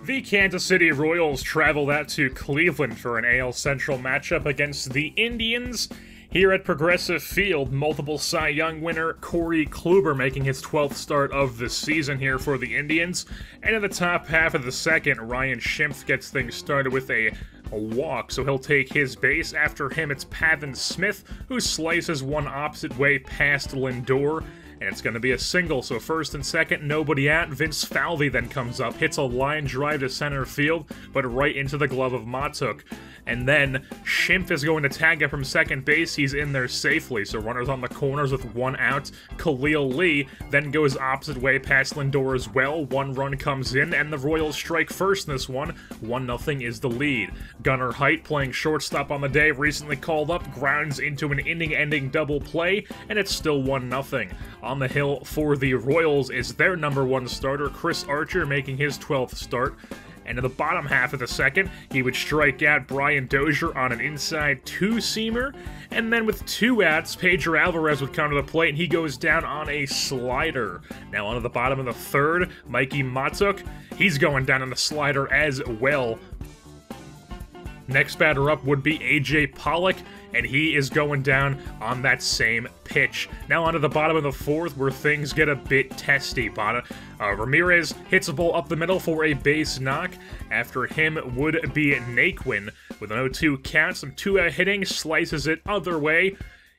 The Kansas City Royals traveled out to Cleveland for an AL Central matchup against the Indians. Here at Progressive Field, multiple Cy Young winner Corey Kluber making his 12th start of the season here for the Indians. And in the top half of the second, Ryan Schimpf gets things started with a walk, so he'll take his base. After him, it's Pavin Smith, who slices one opposite way past Lindor. And it's going to be a single, so first and second, nobody out. Vince Falvey then comes up, hits a line drive to center field, but right into the glove of Matuk. And then Schimpf is going to tag up from second base. He's in there safely, so runners on the corners with one out. Khalil Lee then goes opposite way past Lindor as well. One run comes in, and the Royals strike first in this one. 1-0 is the lead. Gunnar Height, playing shortstop on the day, recently called up, grounds into an inning-ending double play, and it's still 1-0. On the hill for the Royals is their number one starter, Chris Archer, making his 12th start. And in the bottom half of the second, he would strike out Brian Dozier on an inside two-seamer. And then with two outs, Pedro Alvarez would come to the plate, and he goes down on a slider. Now onto the bottom of the third, Mikey Matuk, he's going down on a slider as well. Next batter up would be AJ Pollock, and he is going down on that same pitch. Now onto the bottom of the fourth, where things get a bit testy. Ramirez hits a ball up the middle for a base knock. After him would be Naquin with an 0-2 count. Some two-out hitting, slices it other way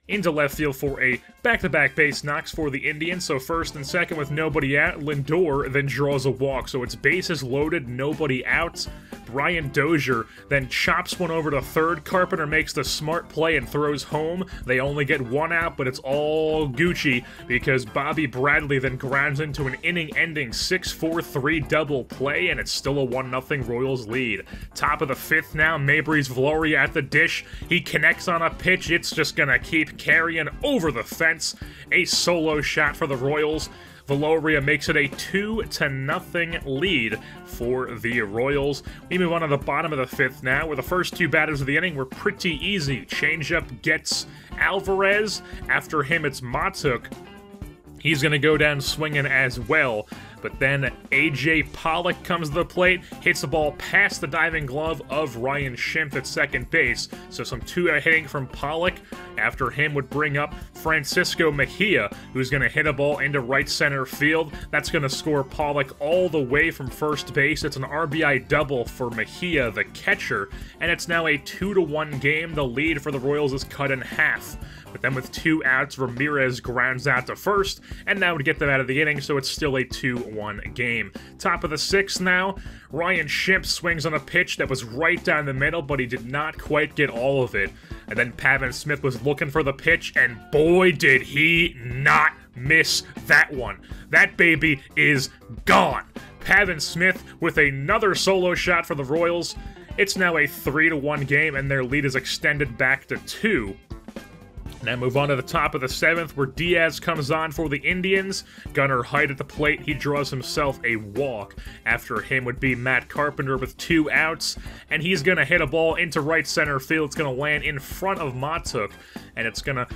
into left field for a back-to-back base knocks for the Indians. So first and second with nobody out, Lindor then draws a walk. So it's bases loaded, nobody out. Brian Dozier then chops one over to third. Carpenter makes the smart play and throws home. They only get one out, but it's all Gucci because Bobby Bradley then grounds into an inning-ending 6-4-3 double play, and it's still a 1-0 Royals lead. Top of the fifth now, Mabry's Valori at the dish. He connects on a pitch. It's just gonna keep carrying over the fence. A solo shot for the Royals. Valoria makes it a 2-0 lead for the Royals. We move on to the bottom of the fifth now, where the first two batters of the inning were pretty easy. Changeup gets Alvarez. After him, it's Matuk. He's going to go down swinging as well. But then AJ Pollock comes to the plate, hits the ball past the diving glove of Ryan Schimpf at second base. So some two-out hitting from Pollock. After him would bring up Francisco Mejia, who's going to hit a ball into right center field. That's going to score Pollock all the way from first base. It's an RBI double for Mejia, the catcher. And it's now a 2-1 game. The lead for the Royals is cut in half. But then with two outs, Ramirez grounds out to first, and that would get them out of the inning, so it's still a 2-1 game. Top of the sixth now, Ryan Schimpf swings on a pitch that was right down the middle, but he did not quite get all of it. And then Pavin Smith was looking for the pitch, and boy did he not miss that one. That baby is gone. Pavin Smith with another solo shot for the Royals. It's now a 3-1 game, and their lead is extended back to 2. Now move on to the top of the seventh, where Diaz comes on for the Indians. Gunnar Height at the plate. He draws himself a walk. After him would be Matt Carpenter with two outs, and he's going to hit a ball into right center field. It's going to land in front of Matuk, and it's going to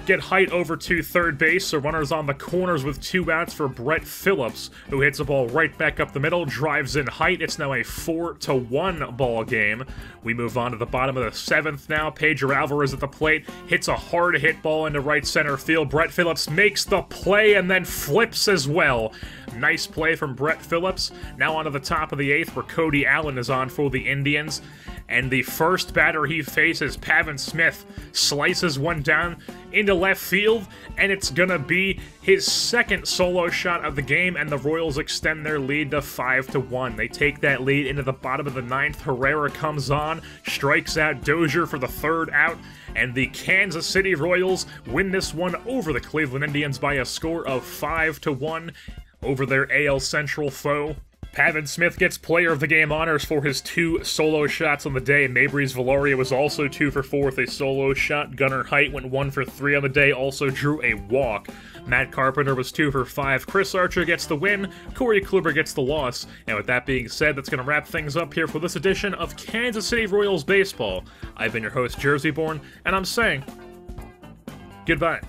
get Height over to third base, so runners on the corners with two outs for Brett Phillips, who hits a ball right back up the middle, drives in Height. It's now a 4-1 ball game. We move on to the bottom of the seventh now. Pedro Alvarez at the plate, hits a hard hit ball into right center field. Brett Phillips makes the play and then flips as well. Nice play from Brett Phillips. Now on to the top of the eighth, where Cody Allen is on for the Indians. And the first batter he faces, Pavin Smith, slices one down into left field, and it's gonna be his second solo shot of the game, and the Royals extend their lead to 5-1. They take that lead into the bottom of the ninth. Herrera comes on, strikes out Dozier for the third out, and the Kansas City Royals win this one over the Cleveland Indians by a score of 5-1 over their AL Central foe. Pavin Smith gets Player of the Game honors for his two solo shots on the day. Mabry's Valoria was also 2 for 4 with a solo shot. Gunnar Height went 1 for 3 on the day, also drew a walk. Matt Carpenter was 2 for 5. Chris Archer gets the win. Corey Kluber gets the loss. And with that being said, that's going to wrap things up here for this edition of Kansas City Royals Baseball. I've been your host, Jerseyborn, and I'm saying goodbye.